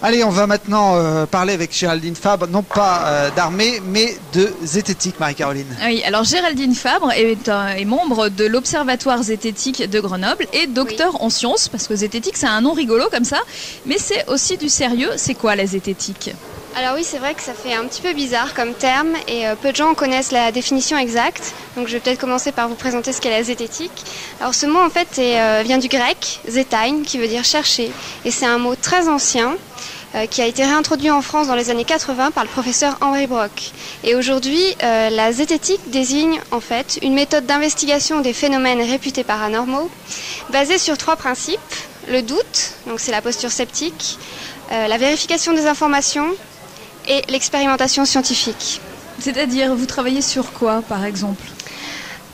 Allez, on va maintenant parler avec Géraldine Fabre, non pas d'armée, mais de zététique, Marie-Caroline. Oui, alors Géraldine Fabre est membre de l'Observatoire zététique de Grenoble et docteur en sciences, parce que zététique c'est un nom rigolo comme ça, mais c'est aussi du sérieux. C'est quoi la zététique ? Alors oui, c'est vrai que ça fait un petit peu bizarre comme terme et peu de gens connaissent la définition exacte. Donc je vais peut-être commencer par vous présenter ce qu'est la zététique. Alors ce mot en fait vient du grec, zétain, qui veut dire chercher. Et c'est un mot très ancien qui a été réintroduit en France dans les années 80 par le professeur Henri Brock. Et aujourd'hui, la zététique désigne en fait une méthode d'investigation des phénomènes réputés paranormaux basée sur 3 principes. Le doute, donc c'est la posture sceptique, la vérification des informations et l'expérimentation scientifique. C'est-à-dire, vous travaillez sur quoi, par exemple ?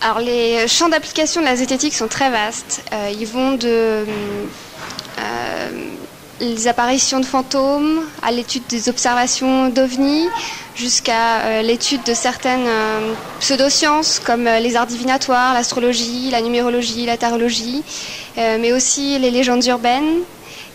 Alors, les champs d'application de la zététique sont très vastes. Ils vont de les apparitions de fantômes à l'étude des observations d'OVNI, jusqu'à l'étude de certaines pseudosciences comme les arts divinatoires, l'astrologie, la numérologie, la tarologie, mais aussi les légendes urbaines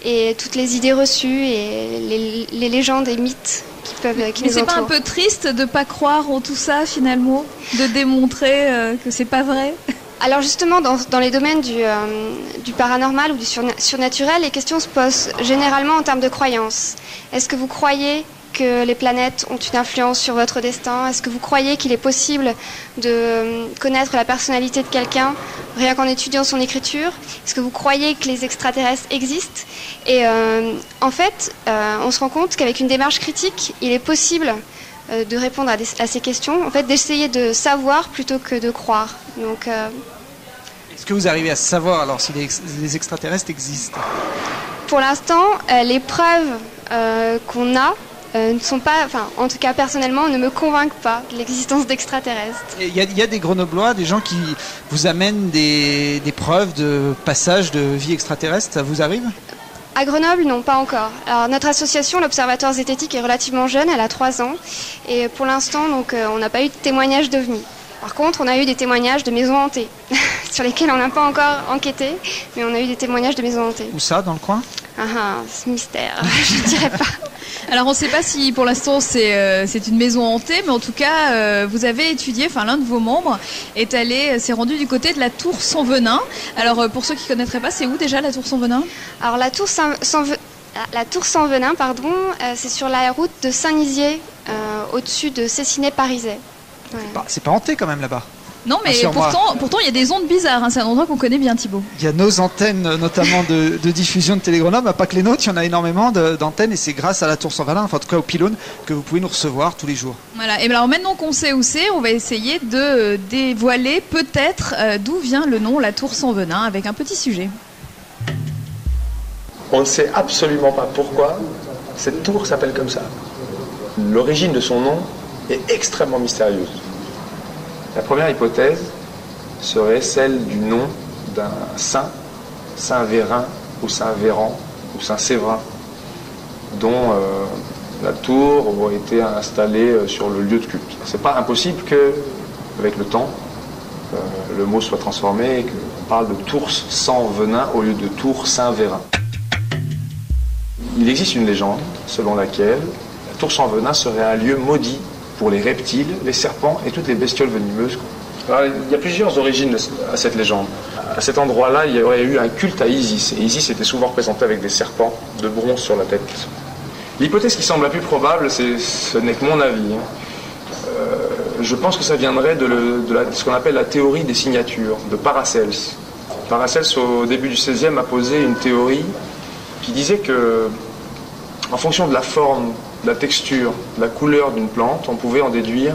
et toutes les idées reçues et les légendes et mythes qui nous entourent. Mais c'est pas un peu triste de pas croire en tout ça finalement, de démontrer que c'est pas vrai ? Alors justement, dans les domaines du paranormal ou du surnaturel, les questions se posent généralement en termes de croyances. Est-ce que vous croyez que les planètes ont une influence sur votre destin ? Est-ce que vous croyez qu'il est possible de connaître la personnalité de quelqu'un rien qu'en étudiant son écriture ? Est-ce que vous croyez que les extraterrestres existent ? Et en fait, on se rend compte qu'avec une démarche critique, il est possible de répondre à ces questions, en fait, d'essayer de savoir plutôt que de croire. Donc, est-ce que vous arrivez à savoir alors si les extraterrestres existent ? Pour l'instant, les preuves qu'on a ne sont pas, enfin, en tout cas personnellement, ne me convainquent pas de l'existence d'extraterrestres. Il y a des Grenoblois, des gens qui vous amènent des preuves de passage de vie extraterrestre, ça vous arrive ? À Grenoble, non, pas encore. Alors, notre association, l'Observatoire zététique, est relativement jeune, elle a 3 ans. Et pour l'instant, donc, on n'a pas eu de témoignages d'OVNI. Par contre, on a eu des témoignages de maisons hantées, sur lesquelles on n'a pas encore enquêté, mais on a eu des témoignages de maisons hantées. Où ça, dans le coin ? Ce mystère, je ne dirais pas. Alors on ne sait pas si pour l'instant c'est une maison hantée, mais en tout cas vous avez étudié, enfin l'un de vos membres s'est rendu du côté de la tour sans venin. Alors pour ceux qui ne connaîtraient pas, c'est où déjà la tour sans venin ? Alors la tour sans venin, c'est sur la route de Saint-Nizier, au-dessus de Cessiné-Parisais. Ouais. C'est pas hanté quand même là-bas. Non, mais pourtant il y a des ondes bizarres, hein. C'est un endroit qu'on connaît bien, Thibaut. Il y a nos antennes, notamment de diffusion de Télé-Grenoble, pas que les nôtres, il y en a énormément d'antennes et c'est grâce à la tour sans venin, enfin en tout cas au pylône, que vous pouvez nous recevoir tous les jours. Voilà, et bien alors maintenant qu'on sait où c'est, on va essayer de dévoiler peut-être d'où vient le nom la tour sans venin, avec un petit sujet. On ne sait absolument pas pourquoi cette tour s'appelle comme ça. L'origine de son nom est extrêmement mystérieuse. La première hypothèse serait celle du nom d'un saint, Saint Vérin ou Saint Véran ou Saint Séverin, dont la tour aurait été installée sur le lieu de culte. C'est pas impossible que, avec le temps, le mot soit transformé et qu'on parle de tour sans venin au lieu de tour Saint Vérin. Il existe une légende selon laquelle la tour sans venin serait un lieu maudit pour les reptiles, les serpents et toutes les bestioles venimeuses. Alors, il y a plusieurs origines à cette légende. À cet endroit-là, il y aurait eu un culte à Isis. Et Isis était souvent représenté avec des serpents de bronze sur la tête. L'hypothèse qui semble la plus probable, ce n'est que mon avis. Je pense que ça viendrait de ce qu'on appelle la théorie des signatures, de Paracels. Paracels, au début du XVIe, a posé une théorie qui disait que, en fonction de la forme, de la texture, de la couleur d'une plante, on pouvait en déduire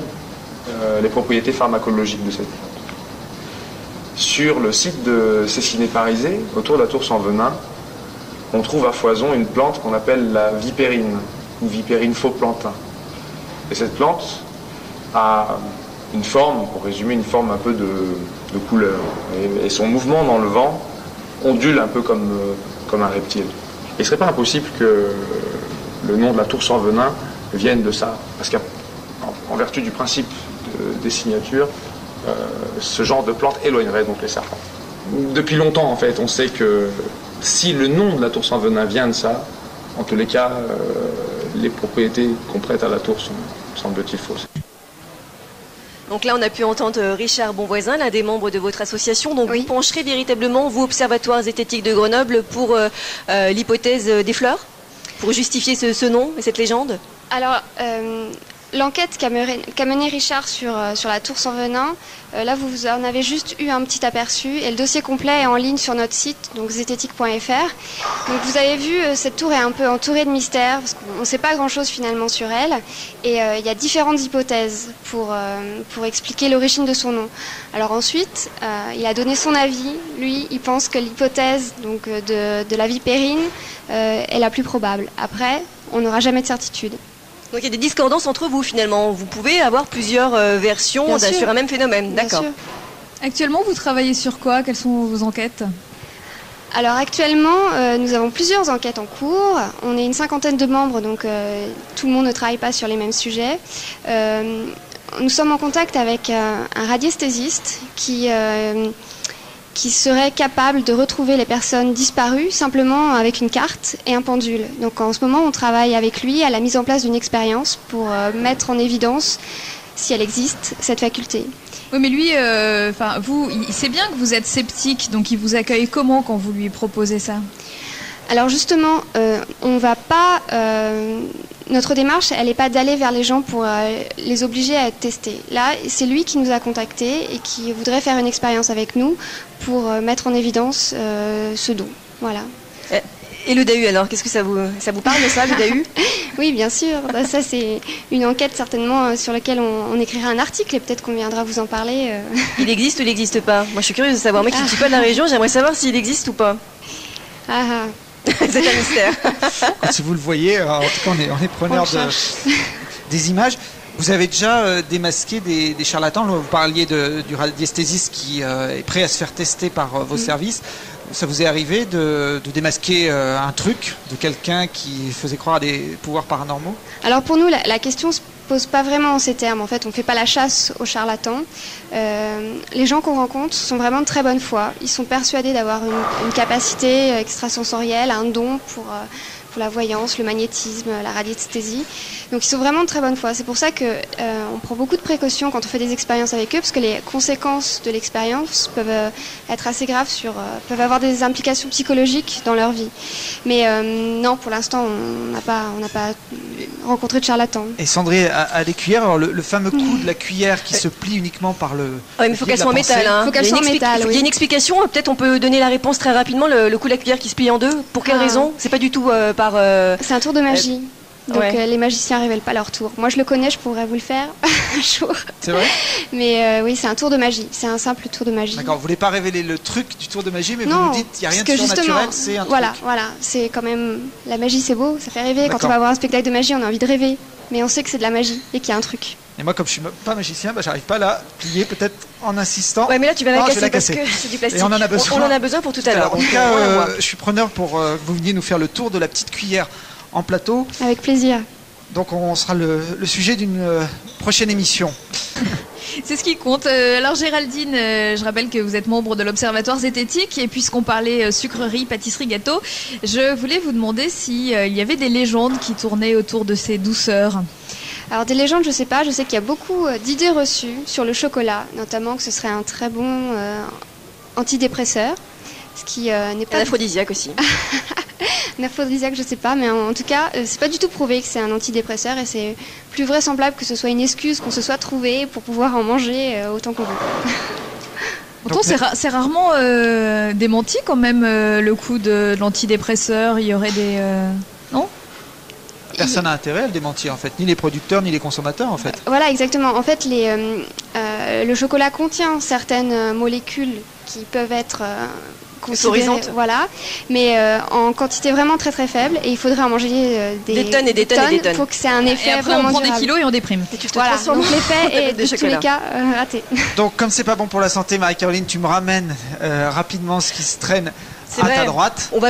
les propriétés pharmacologiques de cette plante. Sur le site de Cessiné-Parisais, autour de la tour sans venin, on trouve à foison une plante qu'on appelle la vipérine, ou vipérine faux plantain. Et cette plante a une forme, pour résumer, une forme un peu de couleur. Et son mouvement dans le vent ondule un peu comme un reptile. Il ne serait pas impossible que le nom de la tour sans venin vienne de ça, parce qu'en vertu du principe des signatures, ce genre de plante éloignerait donc les serpents. Depuis longtemps, en fait, on sait que si le nom de la tour sans venin vient de ça, En tous les cas, les propriétés qu'on prête à la tour sont, semble-t-il, fausses. Donc là, on a pu entendre Richard Bonvoisin, l'un des membres de votre association. Donc Oui. vous pencherez véritablement, vous, Observatoire zététique de Grenoble, pour l'hypothèse des fleurs, pour justifier ce nom et cette légende? Alors, l'enquête qu'a menée Richard sur la tour sans venin, là vous en avez juste eu un petit aperçu et le dossier complet est en ligne sur notre site, donc zététique.fr. Donc vous avez vu, cette tour est un peu entourée de mystères parce qu'on ne sait pas grand-chose finalement sur elle et il y a différentes hypothèses pour expliquer l'origine de son nom. Alors ensuite, il a donné son avis. Lui, il pense que l'hypothèse donc de la vipérine est la plus probable. Après, on n'aura jamais de certitude. Donc il y a des discordances entre vous finalement. Vous pouvez avoir plusieurs versions Bien sûr. sur un même phénomène. Bien D'accord. sûr. Actuellement, vous travaillez sur quoi? Quelles sont vos enquêtes? Alors actuellement, nous avons plusieurs enquêtes en cours. On est une cinquantaine de membres, donc tout le monde ne travaille pas sur les mêmes sujets. Nous sommes en contact avec un radiesthésiste qui serait capable de retrouver les personnes disparues simplement avec une carte et un pendule. Donc en ce moment, on travaille avec lui à la mise en place d'une expérience pour mettre en évidence, si elle existe, cette faculté. Oui, mais lui, il sait bien que vous êtes sceptique, donc il vous accueille comment quand vous lui proposez ça? Alors justement, on va pas. Notre démarche, elle n'est pas d'aller vers les gens pour les obliger à être testés. Là, c'est lui qui nous a contactés et qui voudrait faire une expérience avec nous pour mettre en évidence ce don. Voilà. Et le DAU alors, qu'est-ce que ça vous parle de ça, le DAU? Oui, bien sûr. Ça, c'est une enquête certainement sur laquelle on écrira un article et peut-être qu'on viendra vous en parler. Il existe ou il n'existe pas? Moi, je suis curieuse de savoir. Moi qui ne suis pas de la région, j'aimerais savoir s'il existe ou pas. Ah, ah. C'est un mystère. Si vous le voyez, en tout cas, on est preneur des images. Vous avez déjà démasqué des charlatans. Vous parliez du radiesthésiste qui est prêt à se faire tester par vos services. Ça vous est arrivé de démasquer un truc de quelqu'un qui faisait croire à des pouvoirs paranormaux? Alors pour nous, la question se pose pas vraiment en ces termes. En fait, on fait pas la chasse aux charlatans. Les gens qu'on rencontre sont vraiment de très bonne foi. Ils sont persuadés d'avoir une capacité extrasensorielle, un don pour la voyance, le magnétisme, la radiesthésie. Donc ils sont vraiment de très bonne foi. C'est pour ça que on prend beaucoup de précautions quand on fait des expériences avec eux, parce que les conséquences de l'expérience peuvent être assez graves, peuvent avoir des implications psychologiques dans leur vie. Mais non, pour l'instant, on n'a pas rencontré de charlatans. Et Sandrine, à l'écuillère, alors le fameux coup de la cuillère qui se plie uniquement par le. Oui, mais il faut qu'elle soit en métal. Hein. Faut qu'elle soit en métal. Il y a une explication. Peut-être on peut donner la réponse très rapidement. Le coup de la cuillère qui se plie en deux. Pour quelle raison? C'est pas du tout par. C'est un tour de magie. Donc Ouais. les magiciens ne révèlent pas leur tour. Moi je le connais, je pourrais vous le faire un jour. C'est vrai? Mais oui, c'est un tour de magie. C'est un simple tour de magie. D'accord, vous voulez pas révéler le truc du tour de magie, mais Non, vous nous dites qu'il n'y a rien de parce que surnaturel, justement, c'est un voilà, truc. voilà, c'est quand même la magie, c'est beau, ça fait rêver. Quand D'accord. on va voir un spectacle de magie, on a envie de rêver, mais on sait que c'est de la magie et qu'il y a un truc. Et moi, comme je suis pas magicien, j'arrive pas à la plier, peut-être en insistant. Ouais, mais là tu vas la Ah, je vais casser la parce casser. que c'est du plastique. Et on en a besoin. On en a besoin pour tout à l'heure. En tout Donc, cas, on la voit. je suis preneur pour que vous veniez nous faire le tour de la petite cuillère en plateau. Avec plaisir. Donc, on sera le sujet d'une prochaine émission. C'est ce qui compte. Alors Géraldine, je rappelle que vous êtes membre de l'Observatoire zététique et puisqu'on parlait sucrerie, pâtisserie, gâteau, je voulais vous demander s'il y avait des légendes qui tournaient autour de ces douceurs. Alors des légendes, je sais pas, je sais qu'il y a beaucoup d'idées reçues sur le chocolat, notamment que ce serait un très bon antidépresseur, ce qui n'est pas Un aphrodisiaque aussi. un aphrodisiaque, je sais pas, mais en tout cas, c'est pas du tout prouvé que c'est un antidépresseur et c'est plus vraisemblable que ce soit une excuse qu'on se soit trouvé pour pouvoir en manger autant qu'on veut. Pourtant, c'est rarement démenti quand même le coup de l'antidépresseur. Il y aurait des... Non ? Personne n'a intérêt à le démentir, en fait. Ni les producteurs, ni les consommateurs, en fait. Voilà, exactement. En fait, le chocolat contient certaines molécules qui peuvent être Euphorisantes. voilà, mais en quantité vraiment très très faible. Et il faudrait en manger Des tonnes et des tonnes et des tonnes. pour que c'est un effet Et après, vraiment on prend des durable. kilos et on déprime. Et tu te Voilà, transformes donc l'effet est de de tous chocolat. les cas raté. Donc, comme c'est pas bon pour la santé, Marie-Caroline, tu me ramènes rapidement ce qui se traîne C'est à vrai. ta droite. On va